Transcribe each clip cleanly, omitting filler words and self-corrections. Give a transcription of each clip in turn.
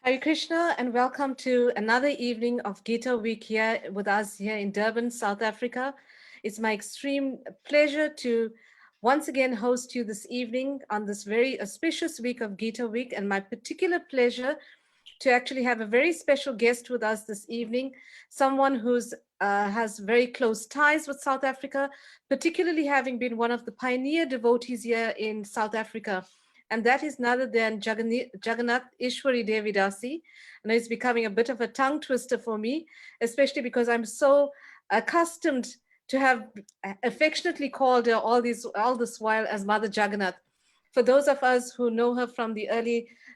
Hare Krishna, and welcome to another evening of Gita Week here with us here in Durban, South Africa. It's my extreme pleasure to once again host you this evening on this very auspicious week of Gita Week, and my particular pleasure to actually have a very special guest with us this evening, someone who's has very close ties with South Africa, particularly having been one of the pioneer devotees here in South Africa. And that is none other than Jagannathesvari Devi Dasi. And it's becoming a bit of a tongue twister for me, especially because I'm so accustomed to have affectionately called her all this while as Mother Jagannath. For those of us who know her from the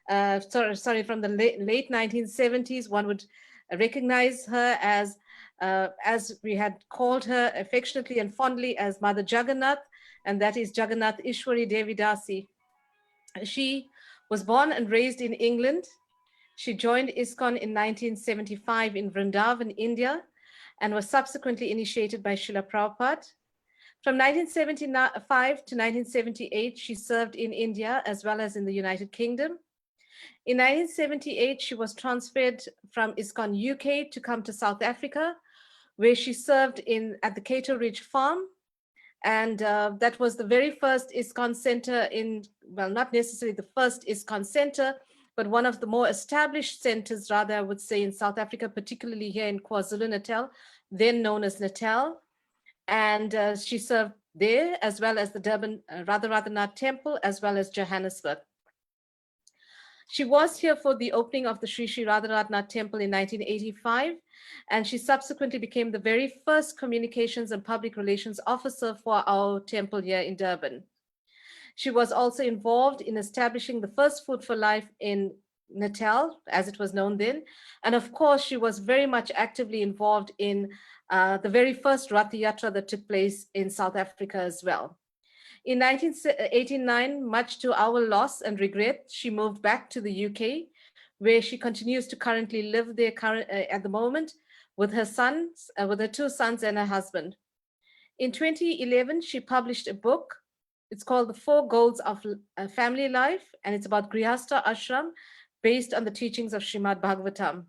from the late 1970s, one would recognize her as we had called her affectionately and fondly as Mother Jagannath, and that is Jagannathesvari Devi Dasi. She was born and raised in England. She joined ISKCON in 1975 in Vrindavan, India, and was subsequently initiated by Srila Prabhupada. From 1975 to 1978, she served in India as well as in the United Kingdom. In 1978, she was transferred from ISKCON UK to come to South Africa, where she served at the Cato Ridge Farm. And that was the very first ISKCON center well, not necessarily the first ISKCON center, but one of the more established centers, rather, I would say, in South Africa, particularly here in KwaZulu-Natal, then known as Natal. And she served there, as well as the Durban Radharanath Temple, as well as Johannesburg. She was here for the opening of the Sri Sri Radharanath Temple in 1985, and she subsequently became the very first communications and public relations officer for our temple here in Durban. She was also involved in establishing the first Food for Life in Natal, as it was known then. And of course, she was very much actively involved in the very first Rath Yatra that took place in South Africa as well. In 1989, much to our loss and regret, she moved back to the UK, where she continues to currently live there at the moment with her sons, with her two sons and her husband. In 2011, she published a book. It's called The Four Goals of Family Life, and it's about Grihastha Ashram based on the teachings of Srimad Bhagavatam.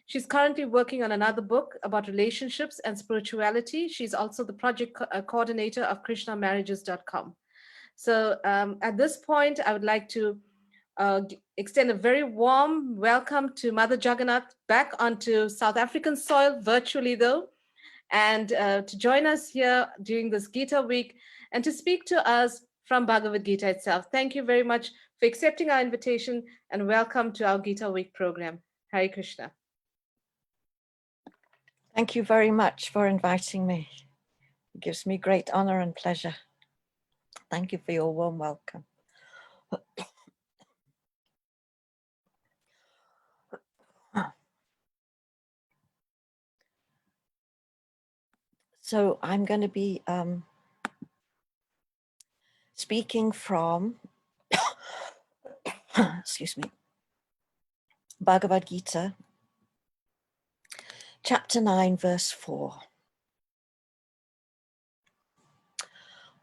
She's currently working on another book about relationships and spirituality. She's also the project coordinator of KrishnaMarriages.com. So at this point, I would like to extend a very warm welcome to Mother Jagannath back onto South African soil, virtually though, and to join us here during this Gita week and to speak to us from Bhagavad Gita itself. Thank you very much for accepting our invitation, and welcome to our Gita week program. Hare Krishna. Thank you very much for inviting me. It gives me great honor and pleasure. Thank you for your warm welcome. So I'm going to be speaking from, excuse me, Bhagavad Gita, chapter 9, verse 4.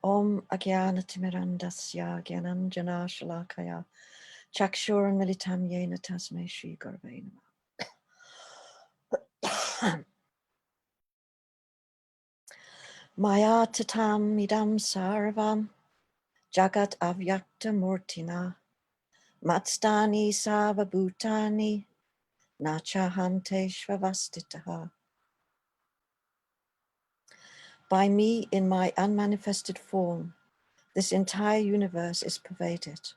Om Agyanatimirandasya Gyananjana Shalakaya Chakshuran Militam Yena Tasme Shri Gurve Namah. Maya Tatam Idam Sarvam Jagat Avyakta Murtina Matstani Savabhutani Nachahante Shvavastitaha. By me, in my unmanifested form, this entire universe is pervaded.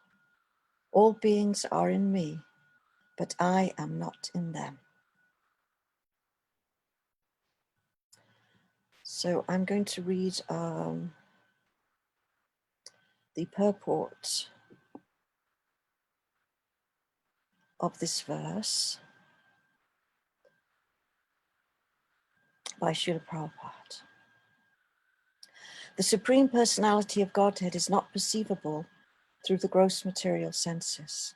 All beings are in me, but I am not in them. So I'm going to read the purport of this verse by Srila Prabhupada. The Supreme Personality of Godhead is not perceivable through the gross material senses.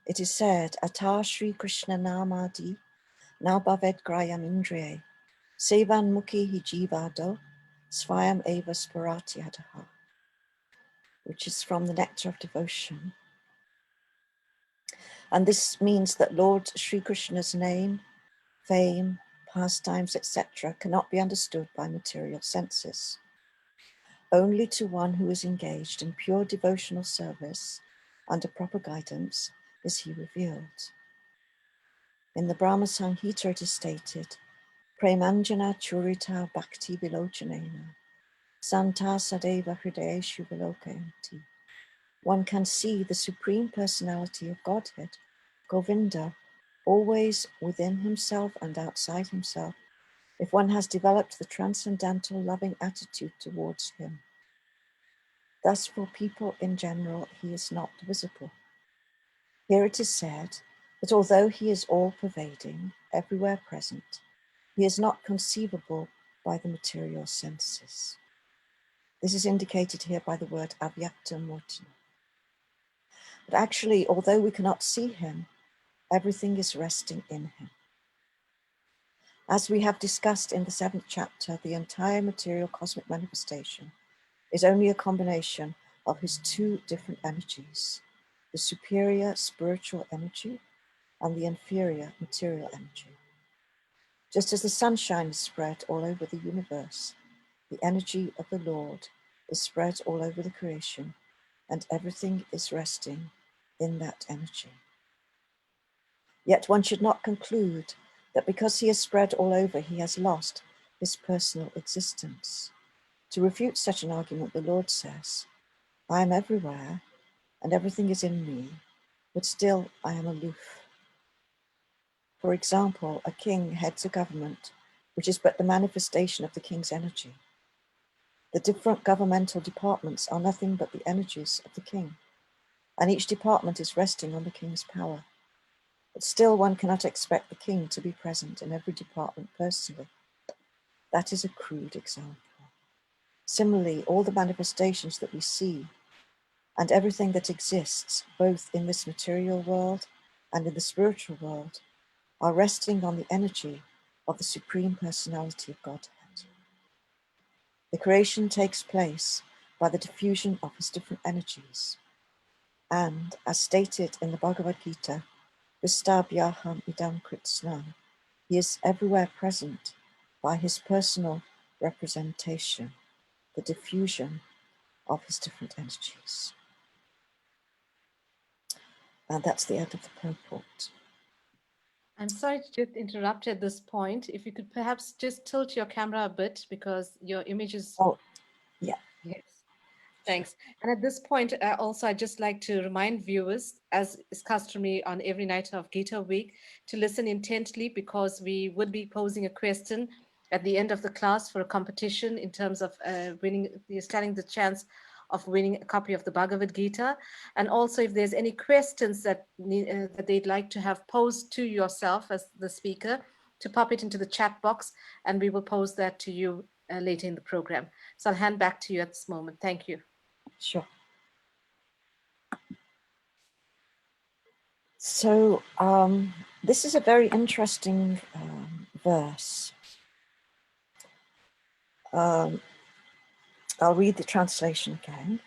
It is said, Ata Shri Krishna Namadi Nabhaved Grayam Indriye Sevan Mukhi Hi Jivado Svayam Eva Sparatyadaha, which is from the Nectar of Devotion. And this means that Lord Sri Krishna's name, fame, pastimes, etc. cannot be understood by material senses. Only to one who is engaged in pure devotional service under proper guidance is he revealed. In the Brahma Samhita it is stated, Premanjana Churita Bhakti Vilochanena, Santa Sadeva Hridayeshu Vilokayanti. One can see the Supreme Personality of Godhead, Govinda, always within himself and outside himself, if one has developed the transcendental loving attitude towards him. Thus, for people in general, he is not visible. Here it is said that although he is all-pervading, everywhere present, he is not conceivable by the material senses. This is indicated here by the word avyakta murti. But actually, although we cannot see him, everything is resting in him. As we have discussed in the 7th chapter, the entire material cosmic manifestation is only a combination of his two different energies, the superior spiritual energy and the inferior material energy. Just as the sunshine is spread all over the universe, the energy of the Lord is spread all over the creation, and everything is resting in that energy. Yet one should not conclude that because he is spread all over, he has lost his personal existence. To refute such an argument, the Lord says, I am everywhere and everything is in me, but still I am aloof. For example, a king heads a government, which is but the manifestation of the king's energy. The different governmental departments are nothing but the energies of the king, and each department is resting on the king's power. But still one cannot expect the king to be present in every department personally. That is a crude example. Similarly, all the manifestations that we see and everything that exists, both in this material world and in the spiritual world, are resting on the energy of the Supreme Personality of Godhead. The creation takes place by the diffusion of his different energies. And, as stated in the Bhagavad Gita, Vistabhyaham idam kritsnam, he is everywhere present by his personal representation, the diffusion of his different energies. And that's the end of the purport. I'm sorry to just interrupt at this point. If you could perhaps just tilt your camera a bit because your image is. Oh, yeah. Yes. Sure. Thanks. And at this point, also, I'd just like to remind viewers, as is customary on every night of Gita Week, to listen intently because we would be posing a question at the end of the class for a competition in terms of standing the chance of winning a copy of the Bhagavad Gita. And also, if there's any questions that they'd like to have posed to yourself as the speaker, to pop it into the chat box, and we will pose that to you later in the program. So I'll hand back to you at this moment. Thank you. Sure. So this is a very interesting verse. I'll read the translation again.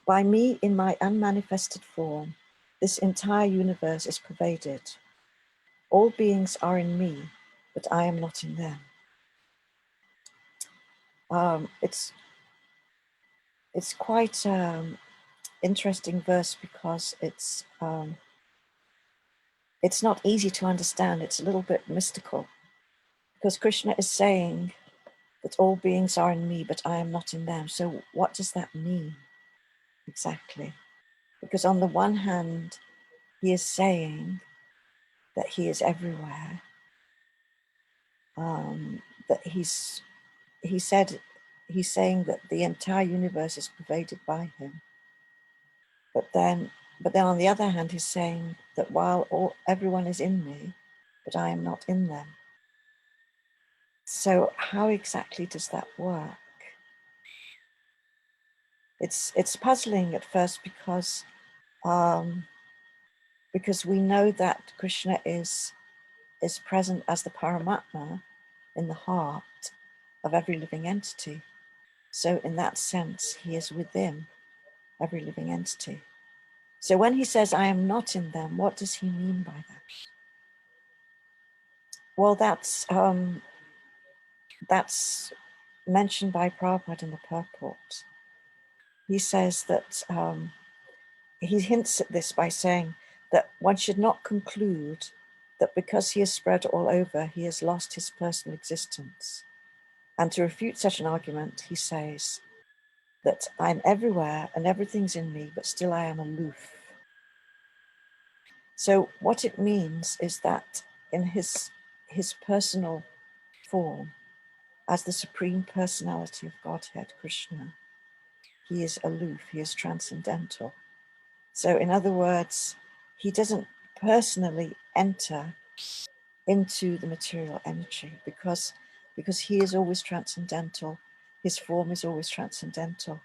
By me, in my unmanifested form, this entire universe is pervaded. All beings are in me, but I am not in them. It's quite interesting verse because it's not easy to understand. It's a little bit mystical because Krishna is saying that all beings are in me, but I am not in them. So what does that mean exactly? Because on the one hand, he is saying that he is everywhere, that he's saying that the entire universe is pervaded by him. But then on the other hand, he's saying that while everyone is in me, but I am not in them. So how exactly does that work? It's puzzling at first because we know that Krishna is present as the Paramatma in the heart of every living entity. So in that sense, he is within every living entity. So when he says, I am not in them, what does he mean by that? Well, that's mentioned by Prabhupada in the purport. He says that, he hints at this by saying that one should not conclude that because he is spread all over, he has lost his personal existence. And to refute such an argument, he says that I'm everywhere and everything's in me, but still I am aloof. So what it means is that in his personal form, as the Supreme Personality of Godhead, Krishna, he is aloof, he is transcendental. So in other words, he doesn't personally enter into the material energy because he is always transcendental, his form is always transcendental.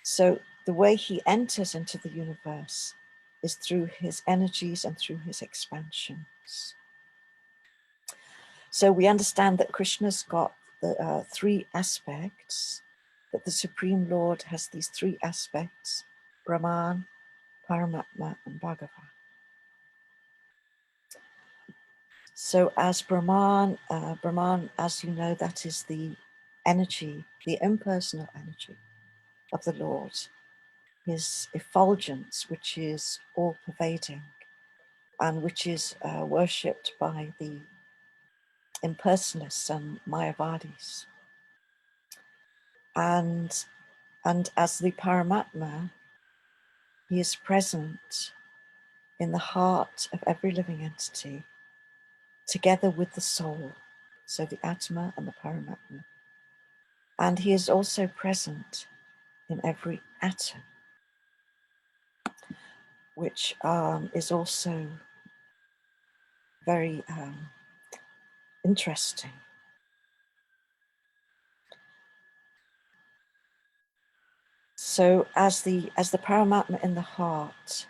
So the way he enters into the universe is through his energies and through his expansions. So we understand that Krishna's got the three aspects, that the Supreme Lord has these three aspects, Brahman, Paramatma, and Bhagavan. So as Brahman, as you know, that is the energy, the impersonal energy of the Lord, his effulgence, which is all-pervading and which is worshipped by the impersonalists and Mayavadis. And as the Paramatma, he is present in the heart of every living entity, together with the soul, so the Atma and the Paramatma. And he is also present in every atom, which is also very interesting. So as the Paramatma in the heart,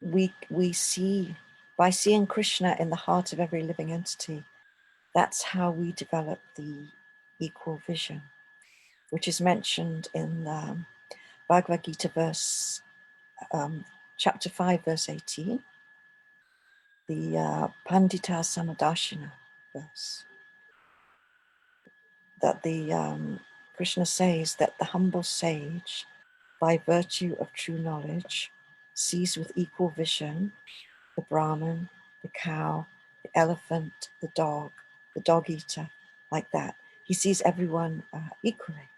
we see, by seeing Krishna in the heart of every living entity, that's how we develop the equal vision, which is mentioned in Bhagavad Gita verse, chapter 5, verse 18, the Pandita Samadashina verse, that the Krishna says that the humble sage, by virtue of true knowledge, sees with equal vision the Brahman, the cow, the elephant, the dog eater, like that. He sees everyone equally.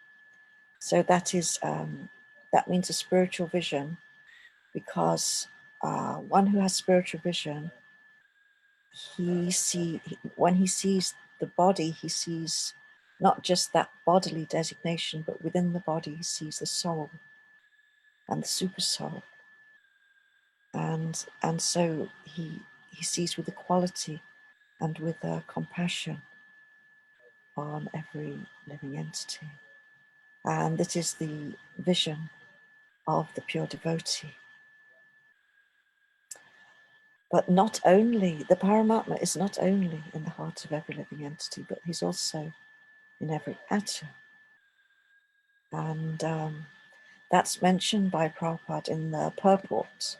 So that is that means a spiritual vision, because one who has spiritual vision, when he sees the body, he sees not just that bodily designation, but within the body he sees the soul and the super soul, and so he sees with equality and with compassion on every living entity. And it is the vision of the pure devotee. But not only, the Paramatma is not only in the heart of every living entity, but he's also in every atom. And that's mentioned by Prabhupada in the purport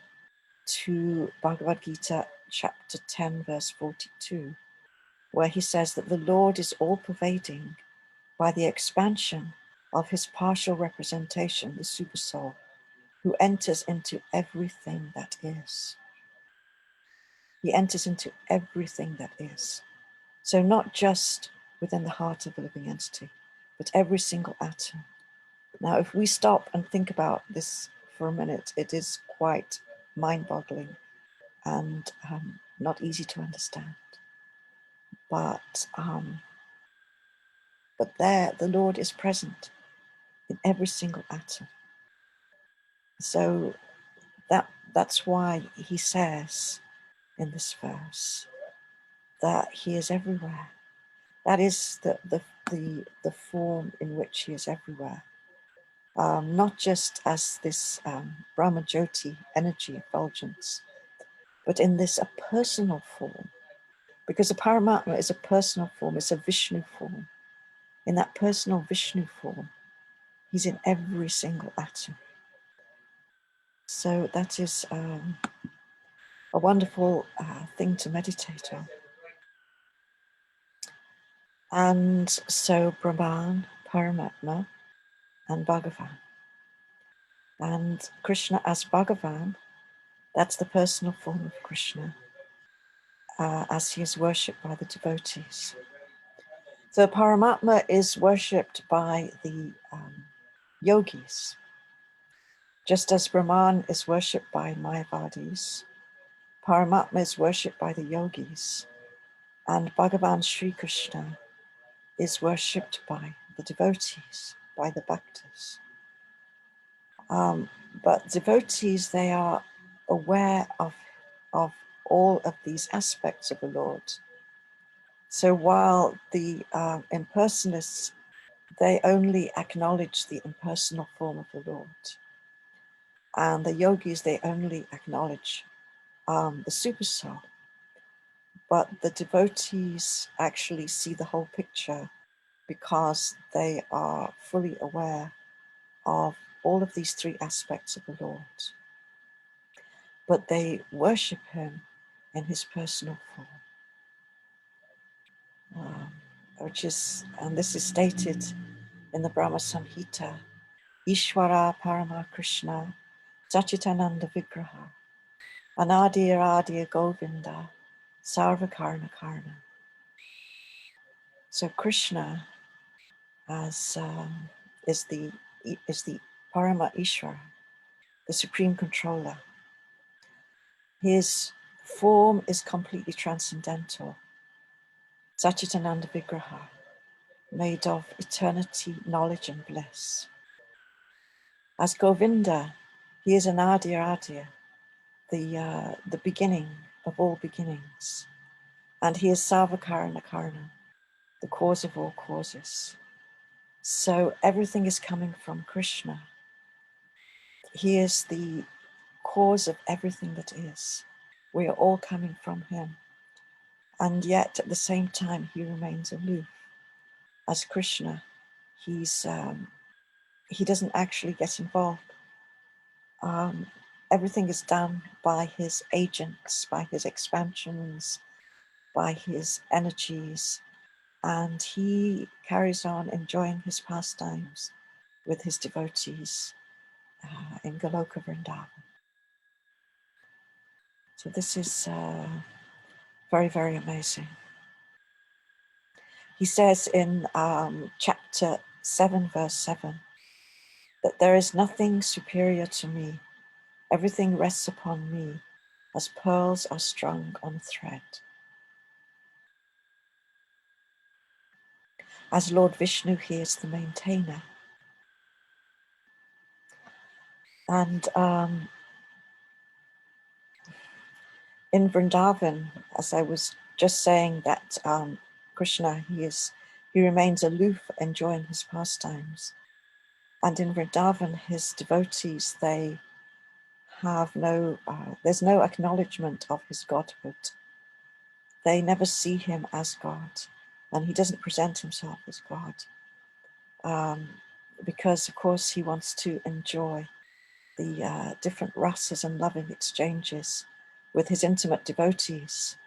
to Bhagavad Gita, chapter 10, verse 42, where he says that the Lord is all-pervading by the expansion of his partial representation, the Supersoul, who enters into everything that is. He enters into everything that is. So not just within the heart of a living entity, but every single atom. Now, if we stop and think about this for a minute, it is quite mind-boggling and not easy to understand. But there, the Lord is present in every single atom. So that's why he says in this verse that he is everywhere. That is the form in which he is everywhere. Not just as this Brahma Jyoti energy effulgence, but in this a personal form, because a Paramatma is a personal form, it's a Vishnu form. In that personal Vishnu form, he's in every single atom. So that is a wonderful thing to meditate on. And so Brahman, Paramatma, and Bhagavan. And Krishna as Bhagavan, that's the personal form of Krishna, as he is worshipped by the devotees. So Paramatma is worshipped by the yogis, just as Brahman is worshipped by Mayavadis. Paramatma is worshipped by the yogis, and Bhagavan Sri Krishna is worshipped by the devotees, by the bhaktas. But devotees, they are aware of all of these aspects of the Lord. So while the impersonalists, they only acknowledge the impersonal form of the Lord, and the yogis, they only acknowledge the supersoul. But the devotees actually see the whole picture because they are fully aware of all of these three aspects of the Lord. But they worship him in his personal form, and this is stated in the Brahma Samhita, Ishvara Parama Krishna, Sachitananda Vigraha, Anadir Adir Govinda, Sarvakarna Karna. So Krishna is the Parama Ishvara, the supreme controller. His form is completely transcendental. Sachitananda Vigraha, made of eternity, knowledge, and bliss. As Govinda, he is an Adir Adir, the beginning of all beginnings. And he is Sarvakarna Karna, the cause of all causes. So everything is coming from Krishna. He is the cause of everything that is. We are all coming from him. And yet at the same time, he remains aloof. As Krishna, he doesn't actually get involved. Everything is done by his agents, by his expansions, by his energies, and he carries on enjoying his pastimes with his devotees in Goloka Vrindavan. So this is very, very amazing. He says in chapter 7, verse 7, that there is nothing superior to me. Everything rests upon me as pearls are strung on a thread. As Lord Vishnu, he is the maintainer. And in Vrindavan, as I was just saying, that Krishna, he remains aloof, enjoying his pastimes. And in Vrindavan, his devotees, they have there's no acknowledgement of his godhood. They never see him as God, and he doesn't present himself as God. Because of course he wants to enjoy the different rasas and loving exchanges with his intimate devotees,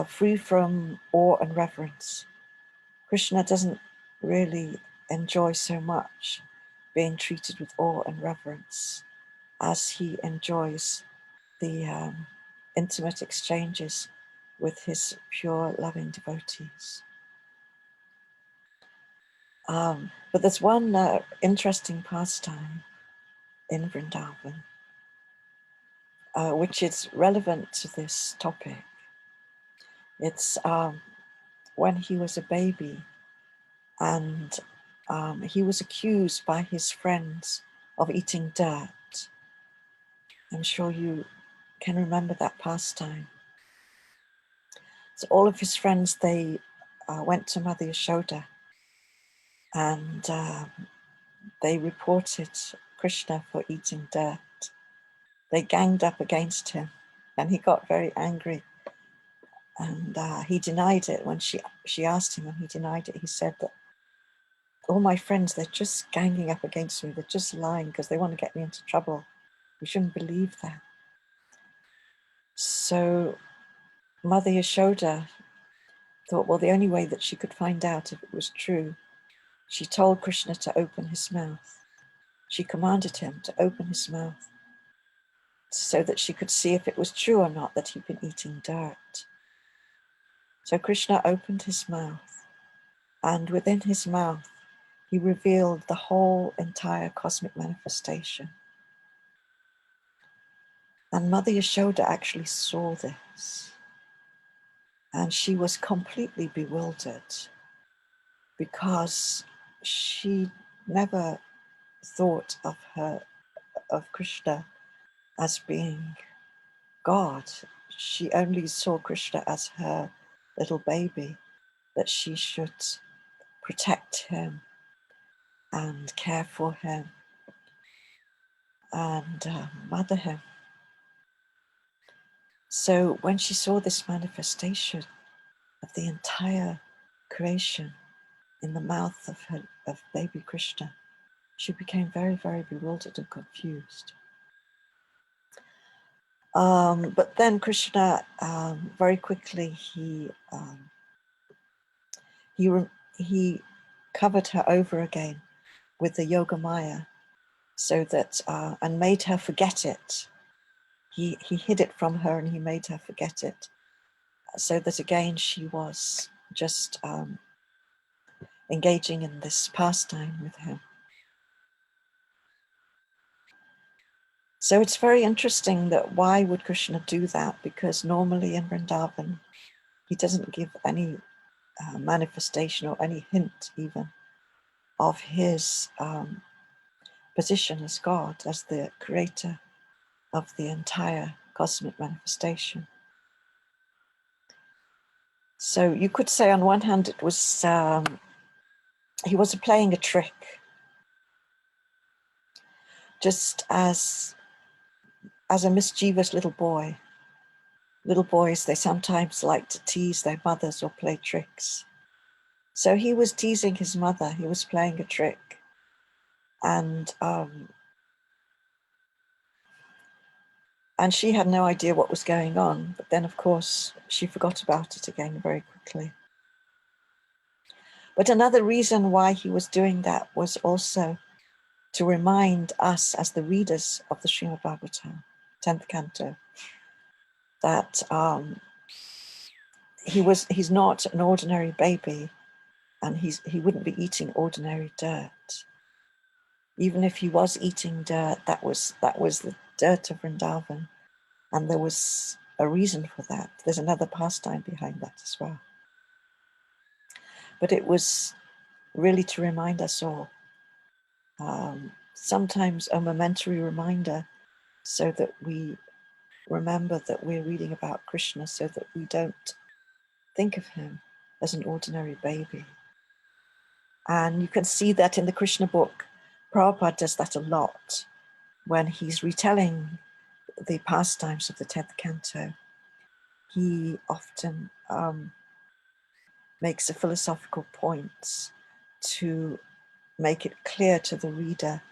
free from awe and reverence. Krishna doesn't really enjoy so much being treated with awe and reverence as he enjoys the intimate exchanges with his pure loving devotees. But there's one interesting pastime in Vrindavan, which is relevant to this topic. It's when he was a baby, and he was accused by his friends of eating dirt. I'm sure you can remember that pastime. So all of his friends, they went to Mother Yashoda, and they reported Krishna for eating dirt. They ganged up against him, and he got very angry. And he denied it. When she asked him, and he denied it, he said that all my friends, they're just ganging up against me. They're just lying because they want to get me into trouble. We shouldn't believe that. So Mother Yashoda thought, well, the only way that she could find out if it was true, she told Krishna to open his mouth. She commanded him to open his mouth so that she could see if it was true or not that he'd been eating dirt. So Krishna opened his mouth, and within his mouth, he revealed the whole entire cosmic manifestation. And Mother Yashoda actually saw this. And she was completely bewildered because she never thought of Krishna as being God. She only saw Krishna as her little baby, that she should protect him and care for him and mother him. So when she saw this manifestation of the entire creation in the mouth of baby Krishna, she became very, very bewildered and confused. But then Krishna very quickly he covered her over again with the Yoga Maya, so that and made her forget it. He hid it from her and he made her forget it, so that again she was just engaging in this pastime with him. So it's very interesting that why would Krishna do that? Because normally in Vrindavan, he doesn't give any manifestation or any hint even of his position as God, as the creator of the entire cosmic manifestation. So you could say on one hand it was he was playing a trick, just as a mischievous little boy. Little boys, they sometimes like to tease their mothers or play tricks. So he was teasing his mother, he was playing a trick. And she had no idea what was going on. But then, of course, she forgot about it again very quickly. But another reason why he was doing that was also to remind us as the readers of the Srimad Bhagavatam, 10th canto, that he's not an ordinary baby, and he wouldn't be eating ordinary dirt. Even if he was eating dirt, that was the dirt of Vrindavan, and there was a reason for that. There's another pastime behind that as well. But it was really to remind us all, sometimes a momentary reminder, so that we remember that we're reading about Krishna, so that we don't think of him as an ordinary baby. And you can see that in the Krishna book. Prabhupada does that a lot when he's retelling the pastimes of the 10th canto. He often makes a philosophical points to make it clear to the reader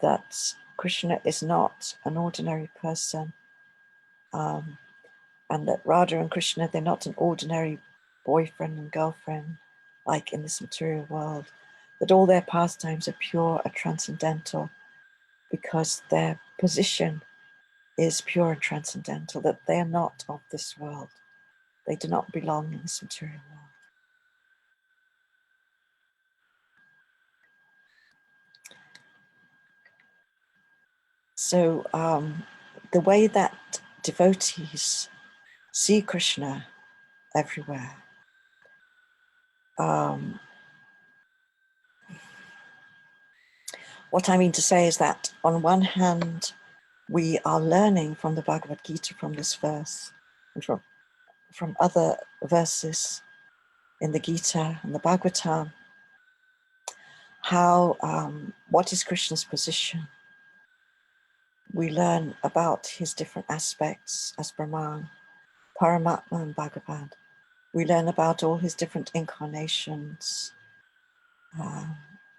that Krishna is not an ordinary person, and that Radha and Krishna, they're not an ordinary boyfriend and girlfriend like in this material world, that all their pastimes are pure, are transcendental, because their position is pure and transcendental, that they are not of this world. They do not belong in this material world. So the way that devotees see Krishna everywhere, what I mean to say is that on one hand, we are learning from the Bhagavad Gita, from this verse, and from other verses in the Gita and the Bhagavatam, how, what is Krishna's position. We learn about his different aspects as Brahman, Paramatma and Bhagavan. We learn about all his different incarnations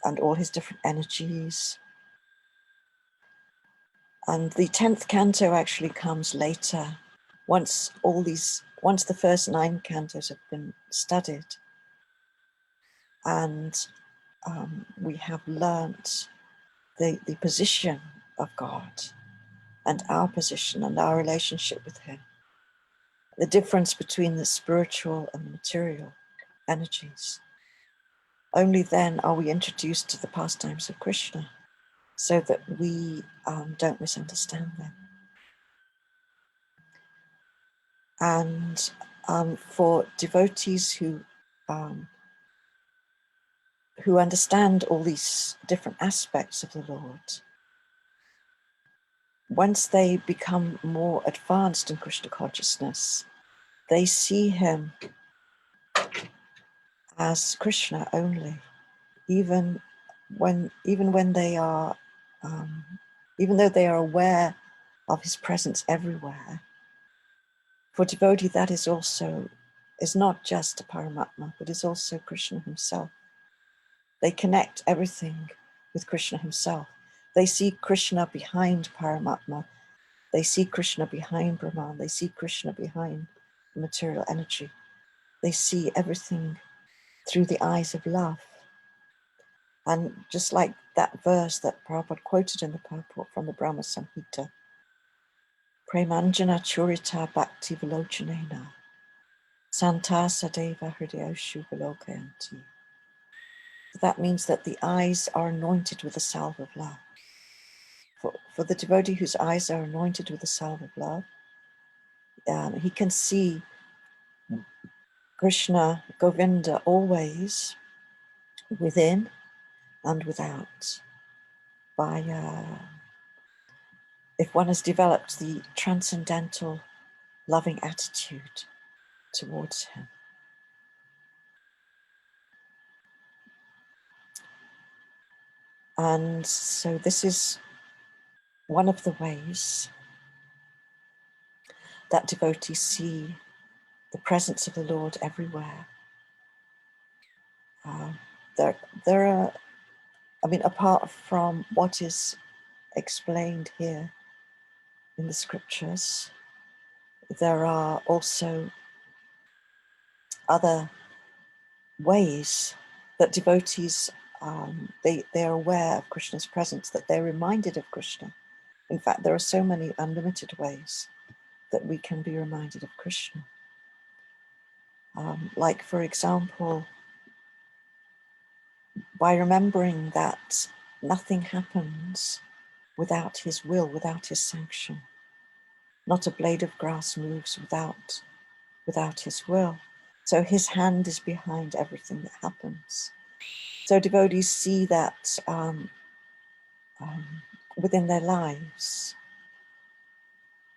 and all his different energies. And the 10th canto actually comes later, once the first 9 cantos have been studied, and we have learnt the position of God and our position and our relationship with Him, the difference between the spiritual and the material energies. Only then are we introduced to the pastimes of Krishna, so that we don't misunderstand them. And for devotees who understand all these different aspects of the Lord, once they become more advanced in Krishna consciousness, they see Him as Krishna only, even when they are, even though they are aware of His presence everywhere. For devotee, that is not just Paramatma, but is also Krishna Himself. They connect everything with Krishna Himself. They see Krishna behind Paramatma. They see Krishna behind Brahman. They see Krishna behind the material energy. They see everything through the eyes of love. And just like that verse that Prabhupada quoted in the purport from the Brahma Samhita, Premanjana Churita Bhakti Vilochanena Santa Sadeva Hridayoshu Vilokayanti. That means that the eyes are anointed with the salve of love. For the devotee whose eyes are anointed with the salve of love, he can see Krishna, Govinda, always within and without. If one has developed the transcendental loving attitude towards Him. And so this is one of the ways that devotees see the presence of the Lord everywhere. There are, apart from what is explained here in the scriptures, there are also other ways that devotees, they are aware of Krishna's presence, that they're reminded of Krishna. In fact, there are so many unlimited ways that we can be reminded of Krishna. Like, for example, by remembering that nothing happens without His will, without His sanction. Not a blade of grass moves without His will. So His hand is behind everything that happens. So devotees see that within their lives,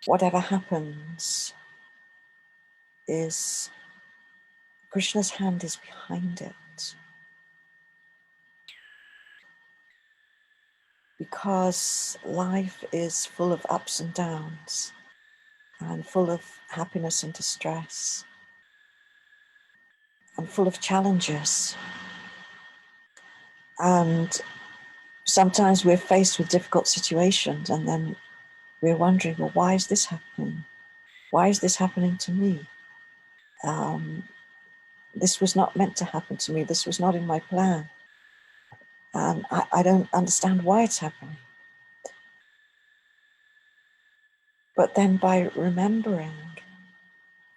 whatever happens is Krishna's hand is behind it. Because life is full of ups and downs and full of happiness and distress and full of challenges. And sometimes we're faced with difficult situations and then we're wondering, well, why is this happening? Why is this happening to me? This was not meant to happen to me. This was not in my plan. And I don't understand why it's happening. But then by remembering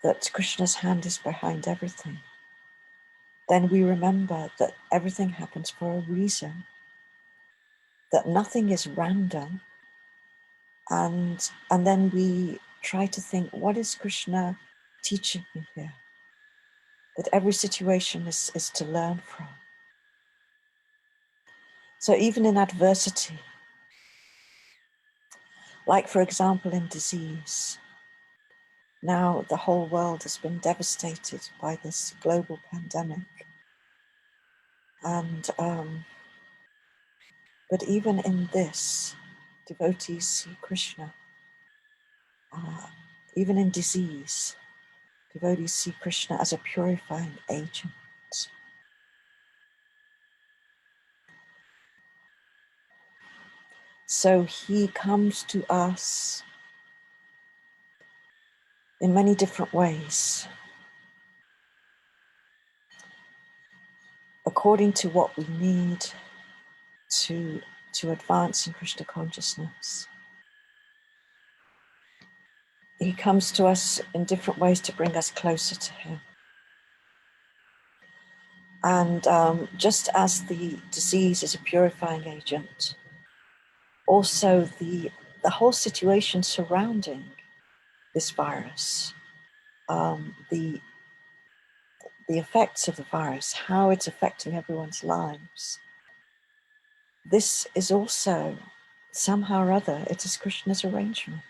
that Krishna's hand is behind everything, then we remember that everything happens for a reason, that nothing is random. And then we try to think, what is Krishna teaching me here? That every situation is to learn from. So even in adversity, like for example in disease, now the whole world has been devastated by this global pandemic. And but even in this, devotees see Krishna. Even in disease, devotees see Krishna as a purifying agent. So he comes to us in many different ways, according to what we need to advance in Krishna consciousness. He comes to us in different ways to bring us closer to him. And just as the disease is a purifying agent, also the whole situation surrounding this virus, the effects of the virus, how it's affecting everyone's lives, this is also somehow or other, it is Krishna's arrangement.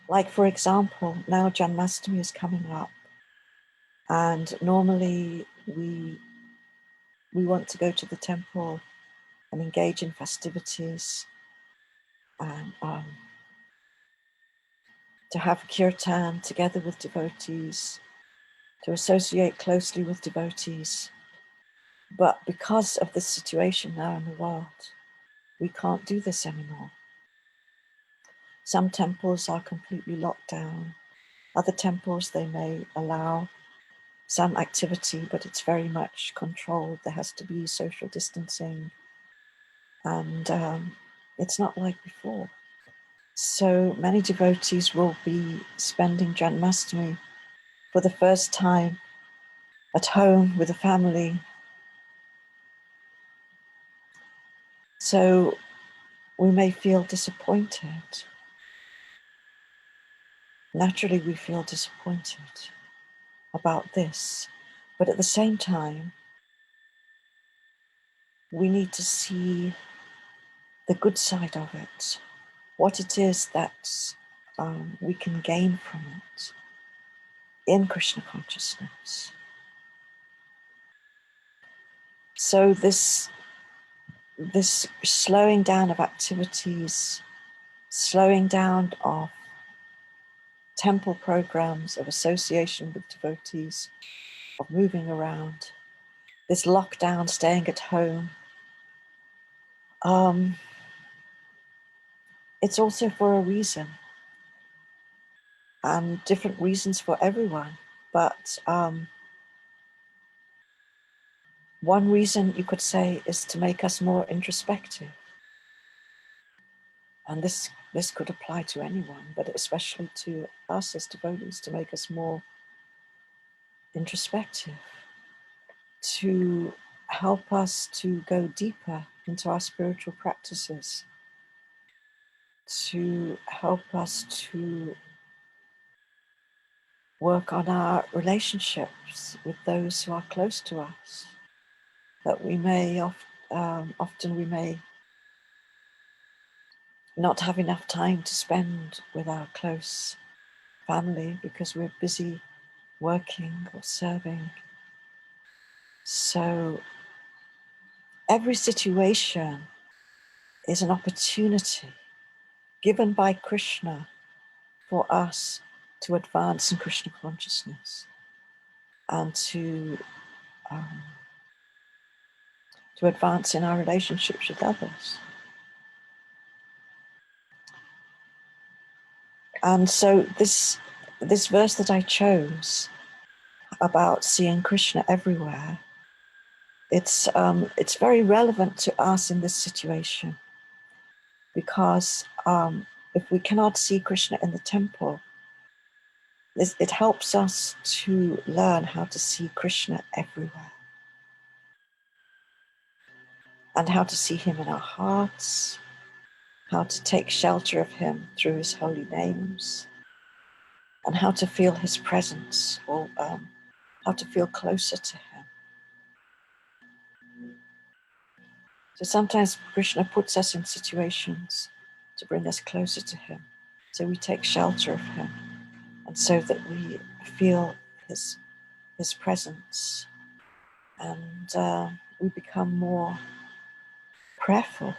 Like, for example, now Janmashtami is coming up, and normally we want to go to the temple and engage in festivities and to have kirtan together with devotees, to associate closely with devotees. But because of this situation now in the world, we can't do this anymore. Some temples are completely locked down. Other temples, they may allow some activity, but it's very much controlled. There has to be social distancing, and it's not like before. So many devotees will be spending Janmashtami for the first time at home with a family. So we may feel disappointed. Naturally, we feel disappointed about this, but at the same time, we need to see the good side of it, what it is that we can gain from it in Krishna consciousness. So this slowing down of activities, slowing down of temple programs, of association with devotees, of moving around, this lockdown, staying at home, it's also for a reason, and different reasons for everyone. But one reason you could say is to make us more introspective. And this could apply to anyone, but especially to us as devotees, to make us more introspective, to help us to go deeper into our spiritual practices, to help us to work on our relationships with those who are close to us, that we may often we may not have enough time to spend with our close family because we're busy working or serving. So every situation is an opportunity given by Krishna for us to advance in Krishna consciousness and to advance in our relationships with others. And so this verse that I chose about seeing Krishna everywhere, it's very relevant to us in this situation, because if we cannot see Krishna in the temple, it helps us to learn how to see Krishna everywhere and how to see him in our hearts, how to take shelter of him through his holy names, and how to feel his presence, or how to feel closer to him. So sometimes Krishna puts us in situations to bring us closer to him, so we take shelter of him, and so that we feel his presence, and we become more prayerful.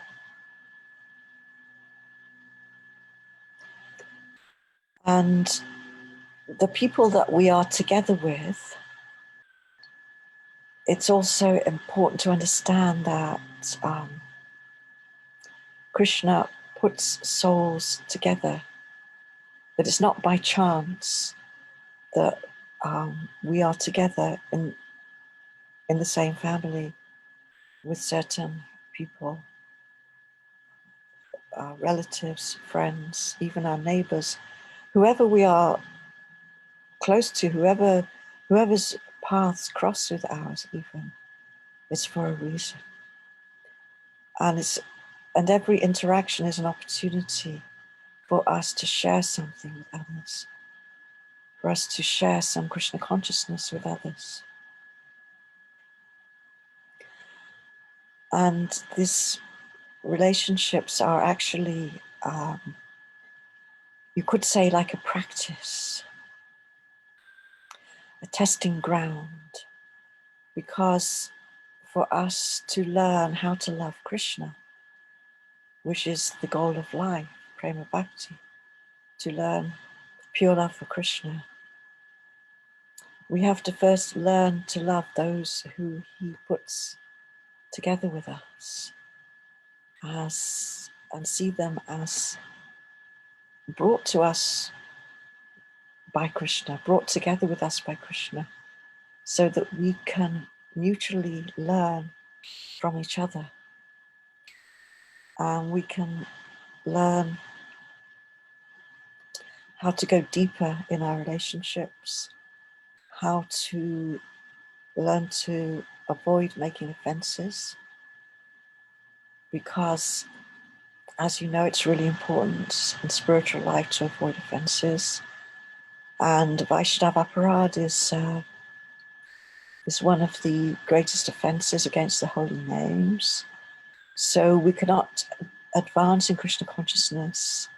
And the people that we are together with, it's also important to understand that Krishna puts souls together, that it's not by chance that we are together in the same family with certain people, our relatives, friends, even our neighbors, whoever we are close to, whoever's paths cross with ours, even, it's for a reason. And every interaction is an opportunity for us to share something with others, for us to share some Krishna consciousness with others. And these relationships are actually, you could say, like a practice, a testing ground, because for us to learn how to love Krishna, which is the goal of life, prema bhakti, to learn pure love for Krishna, we have to first learn to love those who he puts together with us, and see them as brought to us by Krishna, brought together with us by Krishna, so that we can mutually learn from each other. And we can learn how to go deeper in our relationships, how to learn to avoid making offenses, because, as you know, it's really important in spiritual life to avoid offenses. And Vaishnava aparad is one of the greatest offenses against the holy names. So we cannot advance in Krishna consciousness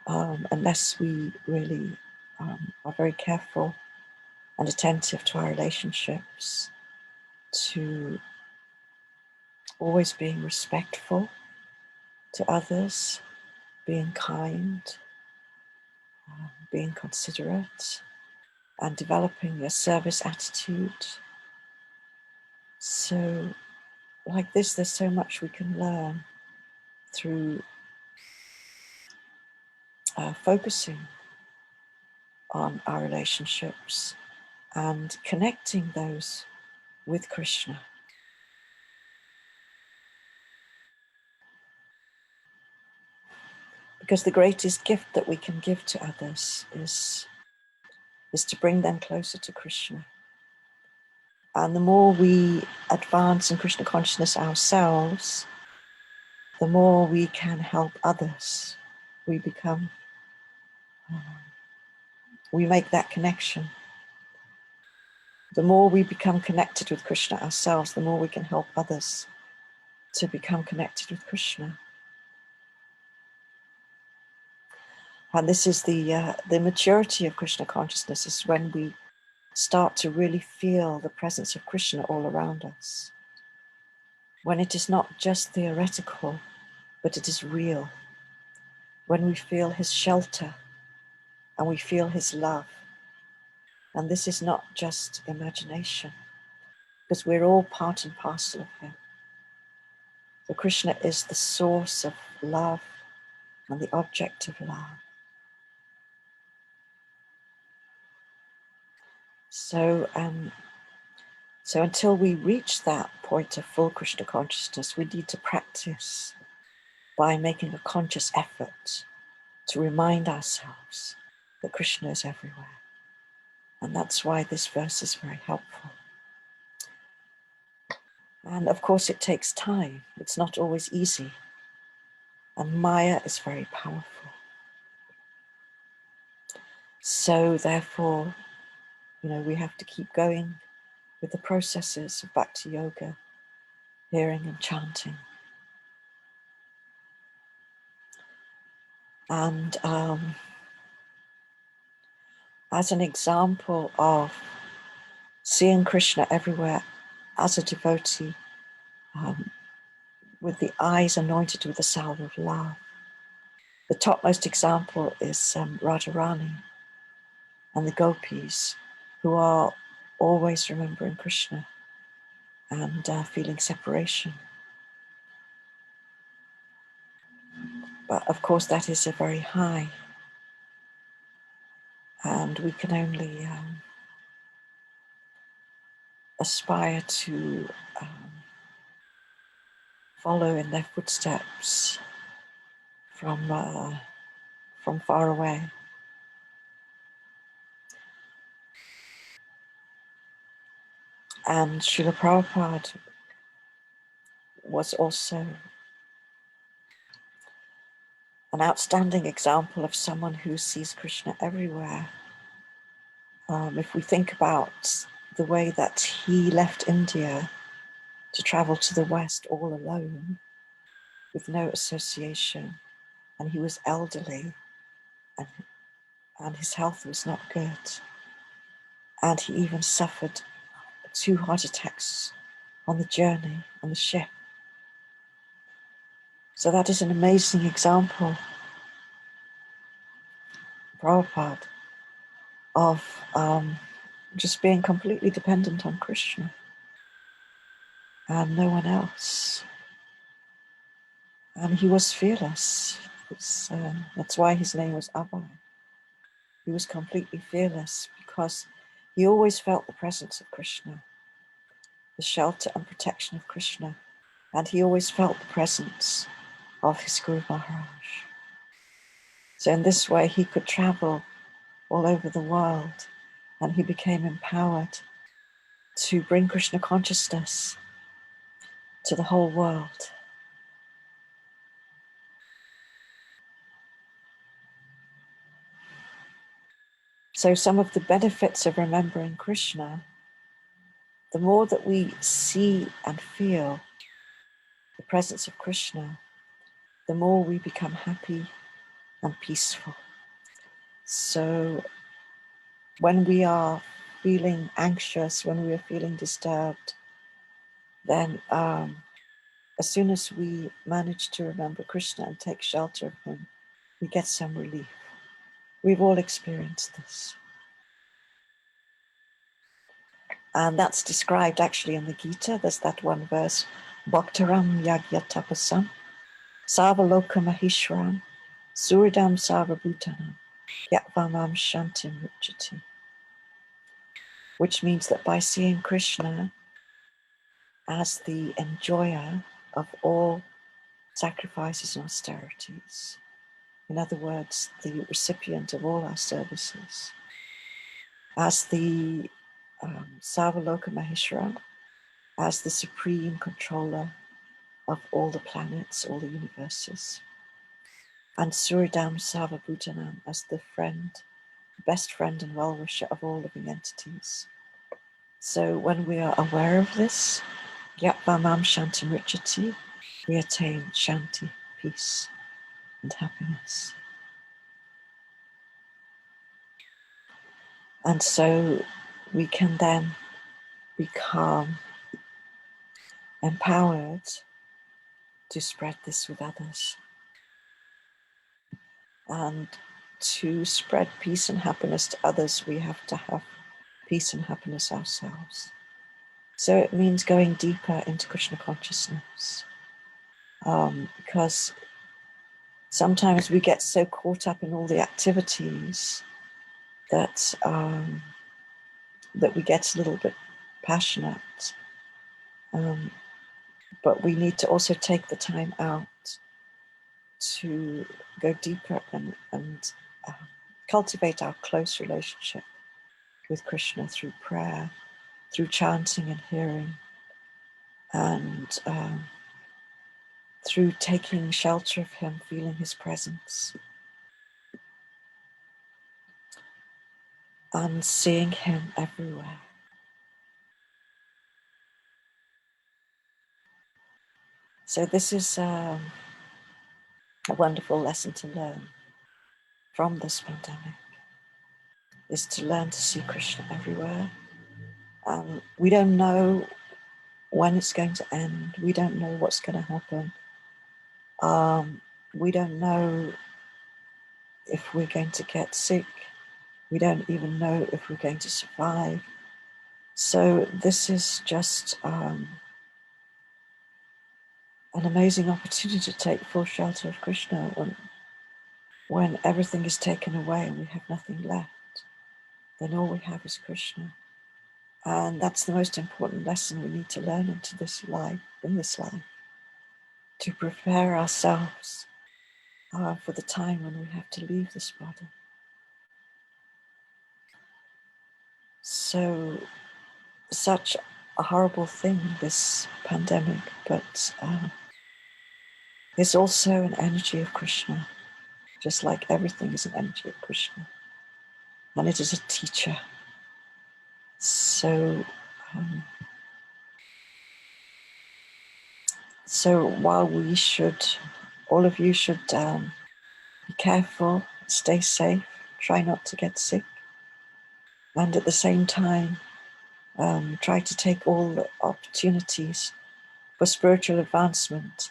unless we really are very careful and attentive to our relationships, to always being respectful to others, being kind, being considerate, and developing a service attitude. So, like this, there's so much we can learn through focusing on our relationships and connecting those with Krishna. Because the greatest gift that we can give to others is to bring them closer to Krishna. And the more we advance in Krishna consciousness ourselves, the more we can help others. We make that connection. The more we become connected with Krishna ourselves, the more we can help others to become connected with Krishna. And this is the maturity of Krishna consciousness, is when we start to really feel the presence of Krishna all around us. When it is not just theoretical, but it is real. When we feel his shelter and we feel his love. And this is not just imagination, because we're all part and parcel of him. So Krishna is the source of love and the object of love. So until we reach that point of full Krishna consciousness, we need to practice by making a conscious effort to remind ourselves that Krishna is everywhere. And that's why this verse is very helpful. And of course, it takes time. It's not always easy. And Maya is very powerful. So therefore, we have to keep going with the processes of Bhakti Yoga, hearing and chanting. And as an example of seeing Krishna everywhere as a devotee, with the eyes anointed with the salve of love, the topmost example is Radharani and the gopis, who are always remembering Krishna and feeling separation. But of course, that is a very high, and we can only aspire to follow in their footsteps from far away. And Srila Prabhupada was also an outstanding example of someone who sees Krishna everywhere. If we think about the way that he left India to travel to the West all alone, with no association, and he was elderly, and his health was not good, and he even suffered 2 heart attacks on the journey, on the ship. So that is an amazing example, Prabhupada, of just being completely dependent on Krishna and no one else. And he was fearless. That's why his name was Abhay. He was completely fearless because he always felt the presence of Krishna, the shelter and protection of Krishna, and he always felt the presence of his Guru Maharaj. So in this way, he could travel all over the world, and he became empowered to bring Krishna consciousness to the whole world. So some of the benefits of remembering Krishna, the more that we see and feel the presence of Krishna, the more we become happy and peaceful. So when we are feeling anxious, when we are feeling disturbed, then as soon as we manage to remember Krishna and take shelter of him, we get some relief. We've all experienced this. And that's described actually in the Gita. There's that one verse, Bhaktaram Yagya Tapasam, Savaloka Mahishwaram, Suridam Sarvabhutanam, Yatvamam Shantim Ruchati. Which means that by seeing Krishna as the enjoyer of all sacrifices and austerities, in other words, the recipient of all our services, as the Sarvaloka Maheshwara, as the supreme controller of all the planets, all the universes, and Suridam Sarvabhutanam as the friend, best friend and well-wisher of all living entities. So when we are aware of this, Yatvamam Shantim Richati, we attain Shanti, peace, and happiness. And so we can then become empowered to spread this with others. And to spread peace and happiness to others, we have to have peace and happiness ourselves. So it means going deeper into Krishna consciousness. Because sometimes we get so caught up in all the activities that that we get a little bit passionate. But we need to also take the time out to go deeper and cultivate our close relationship with Krishna through prayer, through chanting and hearing, and through taking shelter of him, feeling his presence, and seeing him everywhere. So this is a wonderful lesson to learn from this pandemic, is to learn to see Krishna everywhere. We don't know when it's going to end. We don't know what's going to happen. We don't know if we're going to get sick. We don't even know if we're going to survive. So this is just an amazing opportunity to take full shelter of Krishna when everything is taken away and we have nothing left. Then all we have is Krishna. And that's the most important lesson we need to learn into this life, in this life, to prepare ourselves for the time when we have to leave this body. So, such a horrible thing, this pandemic, but it's also an energy of Krishna, just like everything is an energy of Krishna. And it is a teacher. So, so while we should, all of you should be careful, stay safe, try not to get sick, and at the same time, try to take all the opportunities for spiritual advancement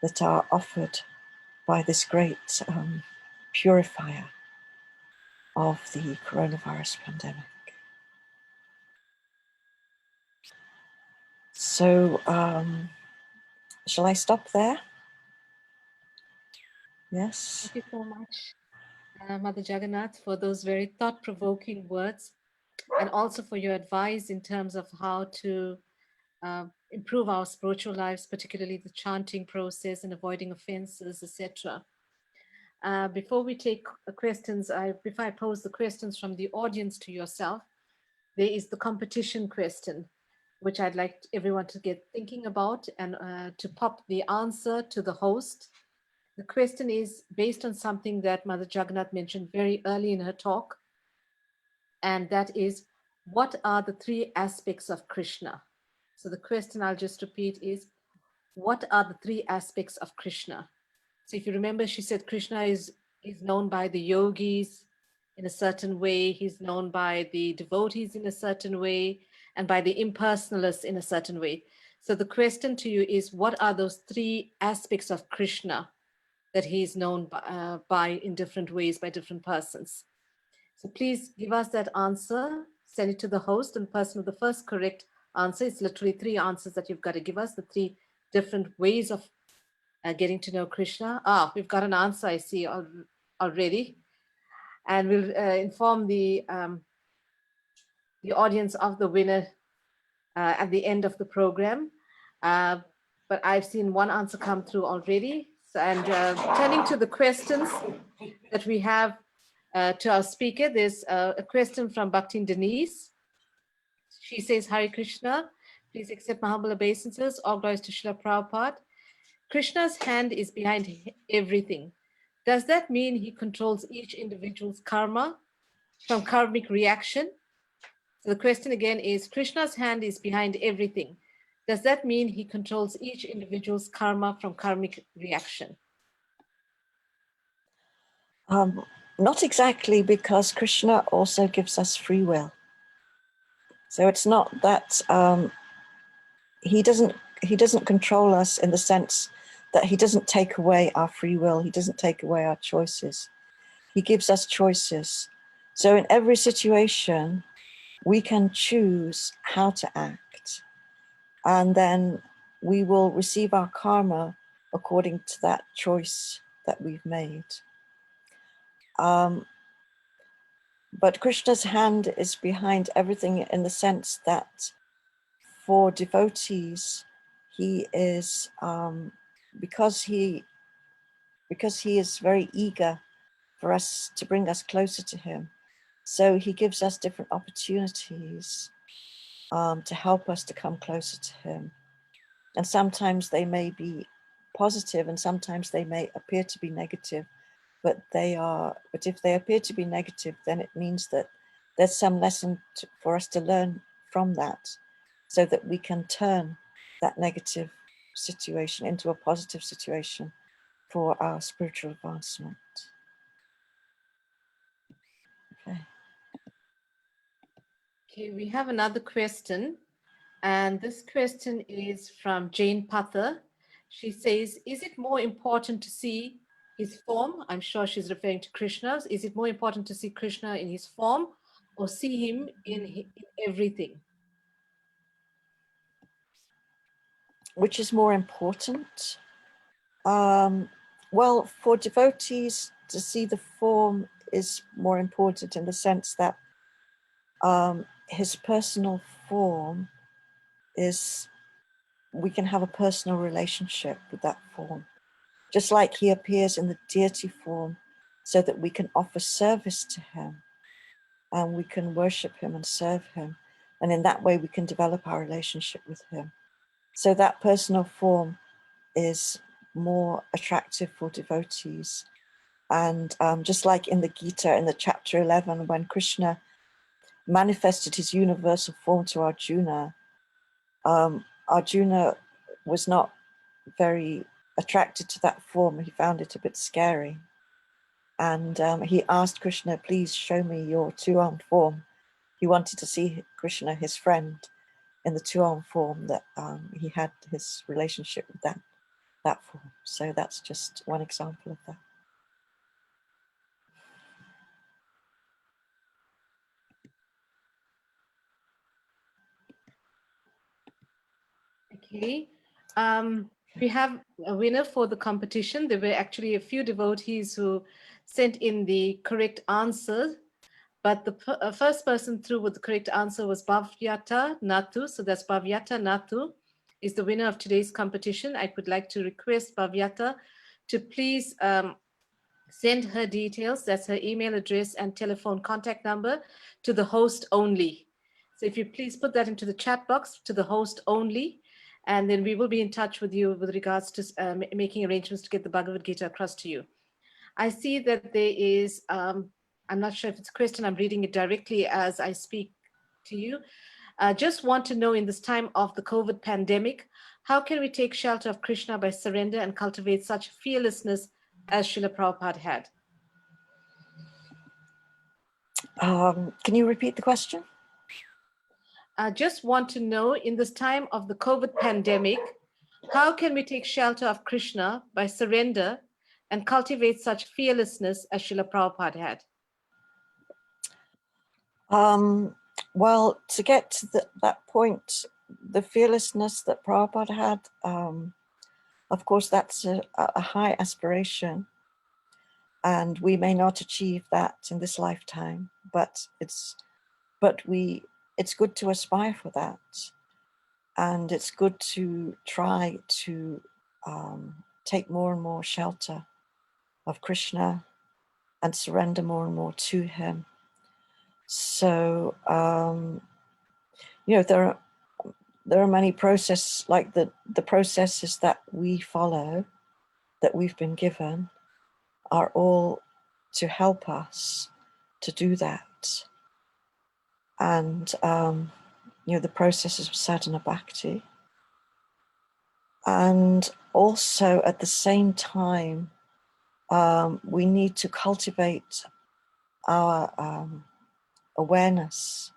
that are offered by this great purifier of the coronavirus pandemic. So, shall I stop there? Yes. Thank you so much, Mother Jagannath, for those very thought-provoking words, and also for your advice in terms of how to improve our spiritual lives, particularly the chanting process and avoiding offenses, etc. Before we take questions, before I pose the questions from the audience to yourself, there is the competition question, which I'd like everyone to get thinking about and to pop the answer to the host. The question is based on something that Mother Jagannath mentioned very early in her talk, and that is, what are the three aspects of Krishna? So the question I'll just repeat is, what are the three aspects of Krishna? So if you remember, she said Krishna is known by the yogis in a certain way, he's known by the devotees in a certain way, and by the impersonalists in a certain way. So the question to you is, what are those three aspects of Krishna that he is known by in different ways by different persons? So please give us that answer, send it to the host, and the person with the first correct answer, it's literally three answers that you've got to give us, the three different ways of getting to know Krishna. We've got an answer, I see already. And we'll inform the audience of the winner at the end of the program. But I've seen one answer come through already. So, and turning to the questions that we have to our speaker, there's a question from Bhaktin Denise. She says, Hare Krishna, please accept my humble obeisances. All glories to Srila Prabhupada. Krishna's hand is behind everything. Does that mean he controls each individual's karma from karmic reaction? So the question again is, Krishna's hand is behind everything. Does that mean he controls each individual's karma from karmic reaction? Not exactly, because Krishna also gives us free will. So it's not that he doesn't control us in the sense that he doesn't take away our free will. He doesn't take away our choices. He gives us choices. So in every situation, we can choose how to act, and then we will receive our karma according to that choice that we've made. But Krishna's hand is behind everything in the sense that for devotees, he is, because he is very eager for us to bring us closer to him. So he gives us different opportunities to help us to come closer to him. And sometimes they may be positive and sometimes they may appear to be negative, but if they appear to be negative, then it means that there's some lesson for us to learn from that, so that we can turn that negative situation into a positive situation for our spiritual advancement. Okay, we have another question. And this question is from Jane Pather. She says, is it more important to see his form? I'm sure she's referring to Krishna's. Is it more important to see Krishna in his form or see him in everything? which is more important? Well, for devotees to see the form is more important in the sense that his personal form is, we can have a personal relationship with that form, just like he appears in the deity form so that we can offer service to him and we can worship him and serve him. And in that way, we can develop our relationship with him. So that personal form is more attractive for devotees. And just like in the Gita, in the chapter 11, when Krishna manifested his universal form to Arjuna, Arjuna was not very attracted to that form. He found it a bit scary. And he asked Krishna, please show me your two-armed form. He wanted to see Krishna, his friend, in the two-armed form, that he had his relationship with that form. So that's just one example of that. Okay. We have a winner for the competition. There were actually a few devotees who sent in the correct answer, but the first person through with the correct answer was Bhavyata Nathu. So that's Bhavyata Nathu is the winner of today's competition. I would like to request Bhavyata to please send her details, that's her email address and telephone contact number, to the host only. So if you please put that into the chat box, to the host only, and then we will be in touch with you with regards to making arrangements to get the Bhagavad Gita across to you. I see that there is, I'm not sure if it's a question, I'm reading it directly as I speak to you. Just want to know, in this time of the COVID pandemic, how can we take shelter of Krishna by surrender and cultivate such fearlessness as Srila Prabhupada had? Can you repeat the question? I just want to know, in this time of the COVID pandemic, how can we take shelter of Krishna by surrender and cultivate such fearlessness as Srila Prabhupada had? Well, to get to that point, the fearlessness that Prabhupada had, of course, that's a high aspiration. And we may not achieve that in this lifetime, but it's good to aspire for that. And it's good to try to take more and more shelter of Krishna and surrender more and more to him. So, you know, there are many processes, like the processes that we follow, that we've been given, are all to help us to do that. And, you know, the processes of sadhana bhakti. And also at the same time, we need to cultivate our awareness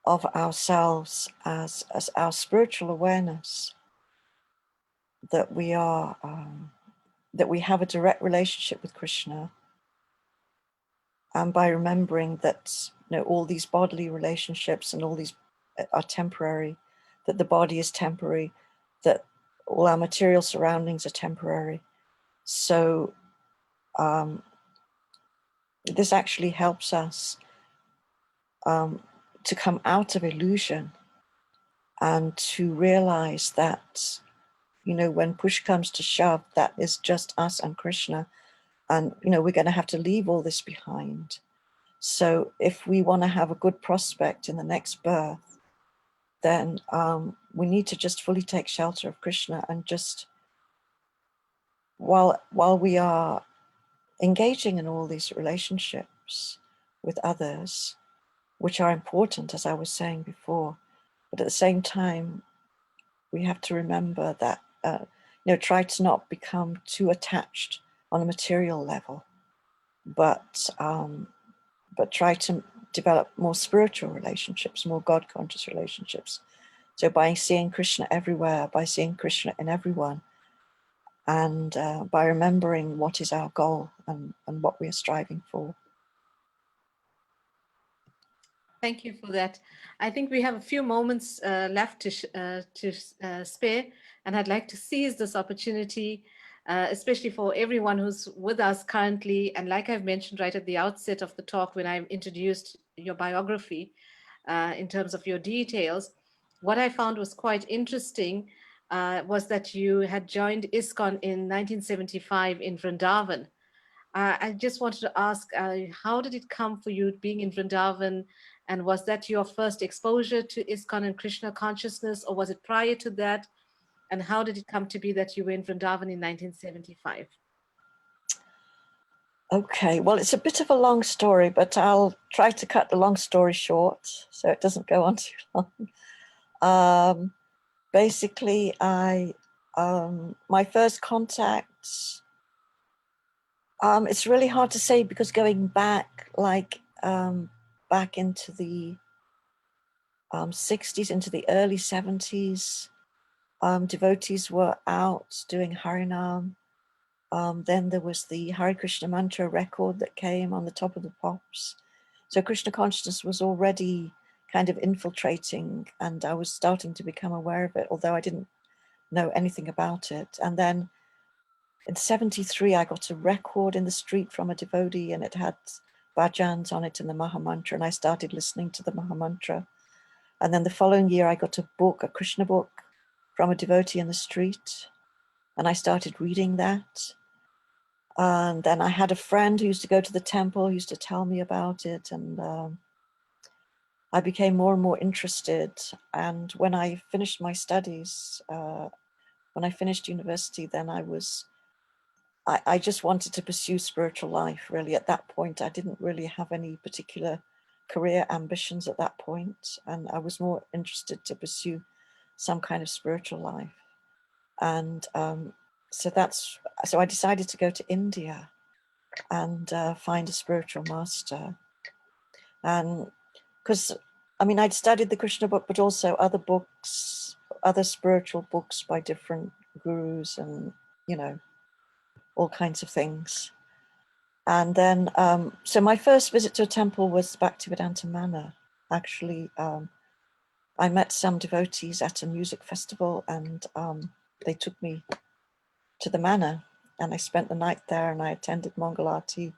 of ourselves as our spiritual awareness, that we are, that we have a direct relationship with Krishna. And by remembering that, you know, all these bodily relationships and all these are temporary, that the body is temporary, that all our material surroundings are temporary. So this actually helps us to come out of illusion and to realize that, you know, when push comes to shove, that is just us and Krishna. And, you know, we're going to have to leave all this behind. So if we want to have a good prospect in the next birth, then we need to just fully take shelter of Krishna, and just while we are engaging in all these relationships with others, which are important, as I was saying before, but at the same time, we have to remember that, you know, try to not become too attached on a material level, but try to develop more spiritual relationships, more God-conscious relationships. So by seeing Krishna everywhere, by seeing Krishna in everyone, and by remembering what is our goal and what we are striving for. Thank you for that. I think we have a few moments left to spare, and I'd like to seize this opportunity, especially for everyone who's with us currently. And like I've mentioned right at the outset of the talk, when I introduced your biography, in terms of your details, what I found was quite interesting was that you had joined ISKCON in 1975 in Vrindavan. I just wanted to ask, how did it come for you being in Vrindavan? And was that your first exposure to ISKCON and Krishna consciousness, or was it prior to that? And how did it come to be that you were in Vrindavan in 1975? Okay, well, it's a bit of a long story, but I'll try to cut the long story short so it doesn't go on too long. Basically, my first contacts, it's really hard to say because going back, back into the 60s, into the early 70s, devotees were out doing Harinam. Then there was the Hare Krishna mantra record that came on the top of the pops. So Krishna consciousness was already kind of infiltrating, and I was starting to become aware of it, although I didn't know anything about it. And then in 73, I got a record in the street from a devotee, and it had bhajans on it and the Maha Mantra, and I started listening to the Maha Mantra. And then the following year, I got a book, a Krishna book from a devotee in the street, and I started reading that. And then I had a friend who used to go to the temple, who used to tell me about it, and I became more and more interested. And when I finished my studies, when I finished university, then I just wanted to pursue spiritual life, really. At that point, I didn't really have any particular career ambitions at that point, and I was more interested to pursue some kind of spiritual life. And so I decided to go to India and find a spiritual master. And because, I mean, I'd studied the Krishna book, but also other books, other spiritual books by different gurus and, you know, all kinds of things. And then, so my first visit to a temple was Bhaktivedanta Manor. Actually, I met some devotees at a music festival, and they took me to the manor, and I spent the night there, and I attended Mangalati,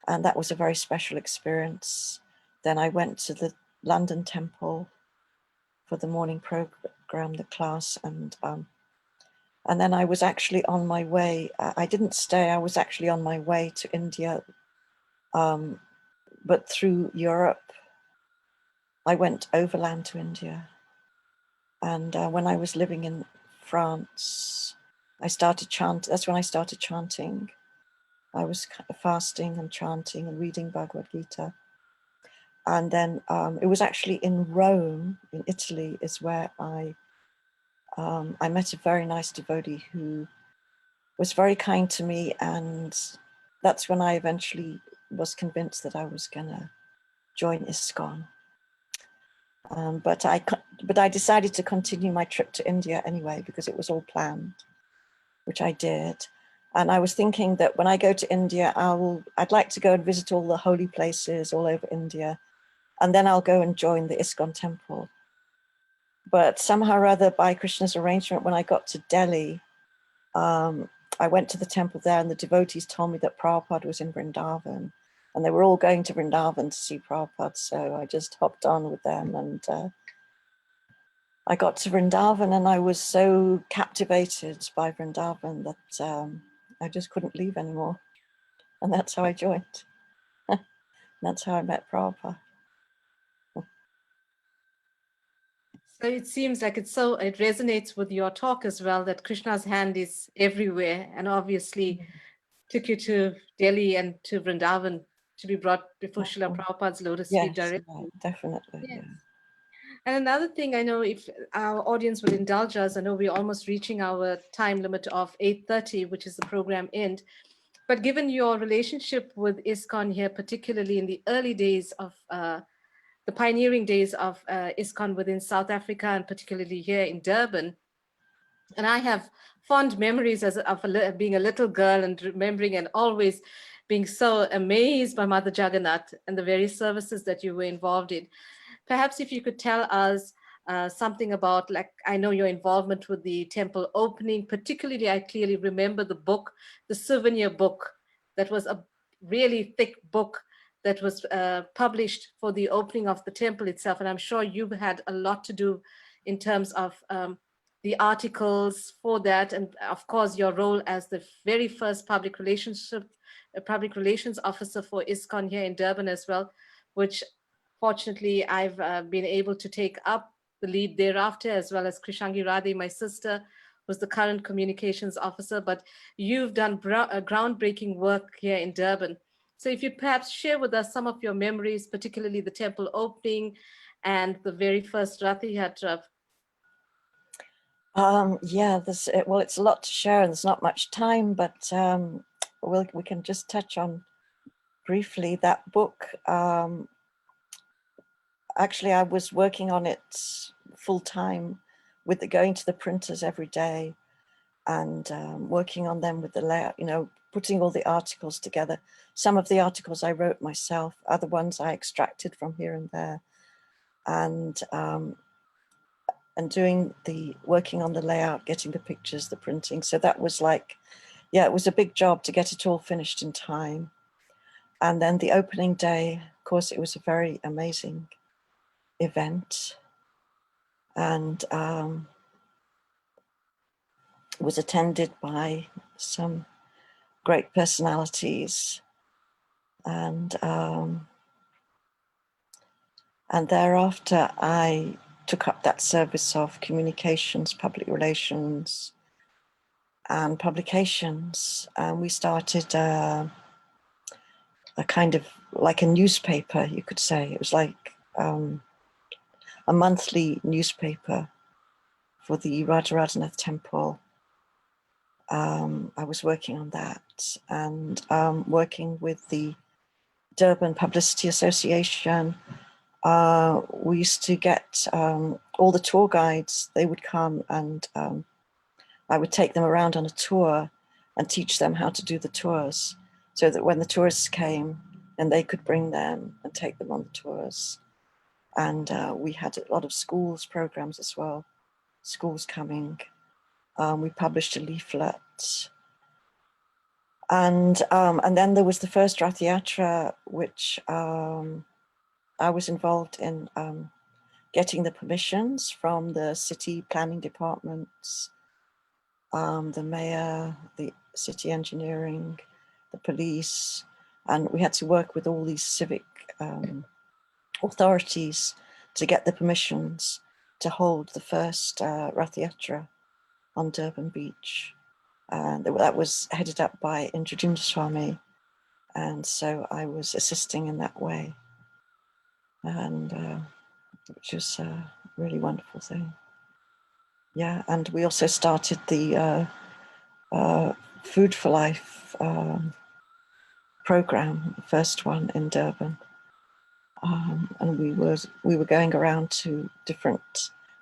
and that was a very special experience. Then I went to the London temple for the morning program, the class, and then I was actually on my way. I didn't stay. I was actually on my way to India, but through Europe. I went overland to India, and when I was living in France, I started chanting. That's when I started chanting. I was fasting and chanting and reading Bhagavad Gita. And then it was actually in Rome, in Italy, is where I met a very nice devotee who was very kind to me, and that's when I eventually was convinced that I was gonna join ISKCON. But I decided to continue my trip to India anyway because it was all planned, which I did. And I was thinking that when I go to India, I'd like to go and visit all the holy places all over India, and then I'll go and join the ISKCON temple. But somehow or other, by Krishna's arrangement, when I got to Delhi, I went to the temple there, and the devotees told me that Prabhupada was in Vrindavan, and they were all going to Vrindavan to see Prabhupada. So I just hopped on with them, and I got to Vrindavan, and I was so captivated by Vrindavan that I just couldn't leave anymore. And that's how I joined. That's how I met Prabhupada. So it seems like it resonates with your talk as well, that Krishna's hand is everywhere, and obviously took you to Delhi and to Vrindavan to be brought before Srila Prabhupada's lotus feet Yes, directly. definitely. Yes. Yeah. And another thing, I know if our audience will indulge us, I know we're almost reaching our time limit of 8:30, which is the program end. But given your relationship with ISKCON here, particularly in the early days of the pioneering days of ISKCON within South Africa, and particularly here in Durban, And I have fond memories of being a little girl and remembering and always being so amazed by Mother Jagannath and the various services that you were involved in. Perhaps if you could tell us something about, like, I know your involvement with the temple opening, particularly, I clearly remember the book, the souvenir book, that was a really thick book that was published for the opening of the temple itself. And I'm sure you've had a lot to do in terms of the articles for that, and of course your role as the very first public relations officer for ISKCON here in Durban as well, which fortunately I've been able to take up the lead thereafter, as well as Krishangi Radhe, my sister, who's the current communications officer. But you've done groundbreaking work here in Durban. So if you'd perhaps share with us some of your memories, particularly the temple opening and the very first Rath Yatra. Yeah, well, it's a lot to share and there's not much time, but we can just touch on briefly that book. Actually, I was working on it full time with going to the printers every day and working on them with the layout, putting all the articles together. Some of the articles I wrote myself, other ones I extracted from here and there, and working on the layout, getting the pictures, the printing. So that was like, yeah, it was a big job to get it all finished in time. And then the opening day, of course, it was a very amazing event, and was attended by some great personalities, and thereafter I took up that service of communications, public relations, and publications, and we started a kind of like a newspaper, you could say. It was like a monthly newspaper for the Rajaratanath temple. I was working on that, and working with the Durban Publicity Association. We used to get all the tour guides, they would come, and I would take them around on a tour and teach them how to do the tours, so that when the tourists came, and they could bring them and take them on the tours. And we had a lot of schools programs as well, schools coming. We published a leaflet. And then there was the first Rath Yatra, which I was involved in getting the permissions from the city planning departments, the mayor, the city engineering, the police, and we had to work with all these civic authorities to get the permissions to hold the first Rath Yatra on Durban Beach. And that was headed up by Jagannathesvari, and so I was assisting in that way, and which was a really wonderful thing. Yeah, and we also started the Food for Life program, the first one in Durban, and we were going around to different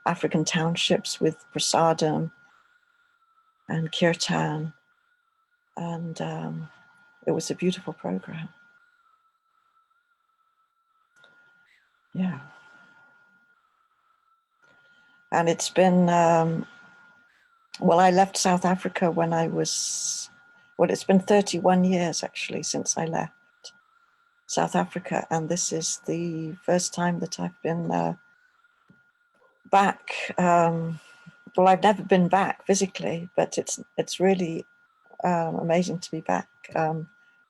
African townships with prasadam and kirtan, and it was a beautiful program. Yeah. And it's been, well, I left South Africa when I was, well, it's been 31 years actually since I left South Africa. And this is the first time that I've been back. Well, I've never been back physically, but it's really amazing to be back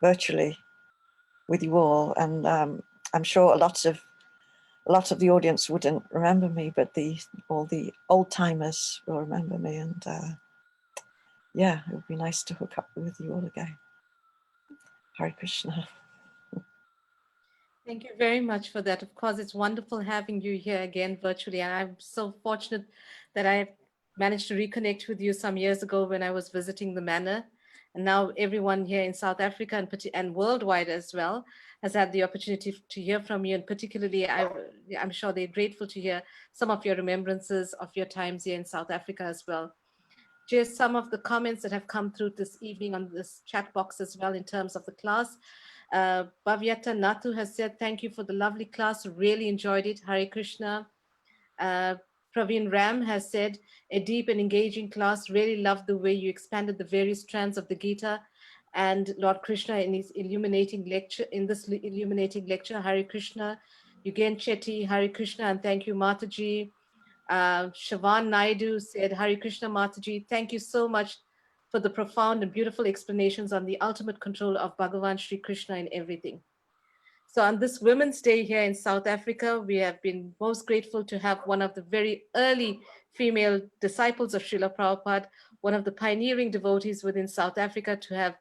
virtually with you all. And I'm sure a lot of the audience wouldn't remember me, but all the old timers will remember me, and yeah, it would be nice to hook up with you all again. Hare Krishna. Thank you very much for that. Of course, it's wonderful having you here again virtually. And I'm so fortunate that I managed to reconnect with you some years ago when I was visiting the manor. And now everyone here in South Africa and worldwide as well has had the opportunity to hear from you. And particularly, I'm sure they're grateful to hear some of your remembrances of your times here in South Africa as well. just some of the comments that have come through this evening on this chat box as well in terms of the class. Bhavyata Nathu has said, thank you for the lovely class. Really enjoyed it. Hare Krishna. Uh, Praveen Ram has said, a deep and engaging class. Really loved the way you expanded the various strands of the Gita and Lord Krishna in his illuminating lecture. In this illuminating lecture, Hare Krishna, Yugen Chetty, Hare Krishna, and thank you, Mataji. Shavan Naidu said, Hare Krishna Mataji, thank you so much for the profound and beautiful explanations on the ultimate control of Bhagavan Sri Krishna in everything. So on this Women's Day here in South Africa, we have been most grateful to have one of the very early female disciples of Srila Prabhupada, one of the pioneering devotees within South Africa, to have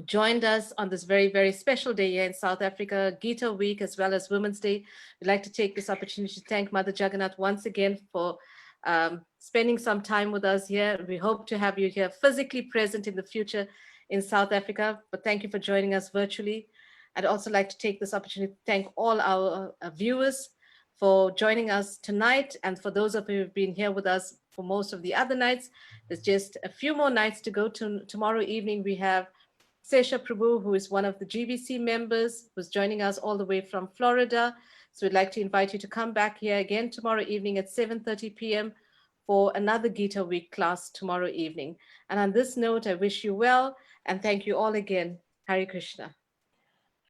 joined us on this very, very special day here in South Africa, Gita Week, as well as Women's Day. We'd like to take this opportunity to thank Mother Jagannath once again for spending some time with us here. We hope to have you here physically present in the future in South Africa, but thank you for joining us virtually. I'd also like to take this opportunity to thank all our viewers for joining us tonight, and for those of you who've been here with us for most of the other nights. There's just a few more nights to go. To tomorrow evening, we have Sesha Prabhu, who is one of the GBC members, who's joining us all the way from Florida. So we'd like to invite you to come back here again tomorrow evening at 7:30 p.m. for another Gita Week class tomorrow evening. And on this note, I wish you well and thank you all again. Hare Krishna.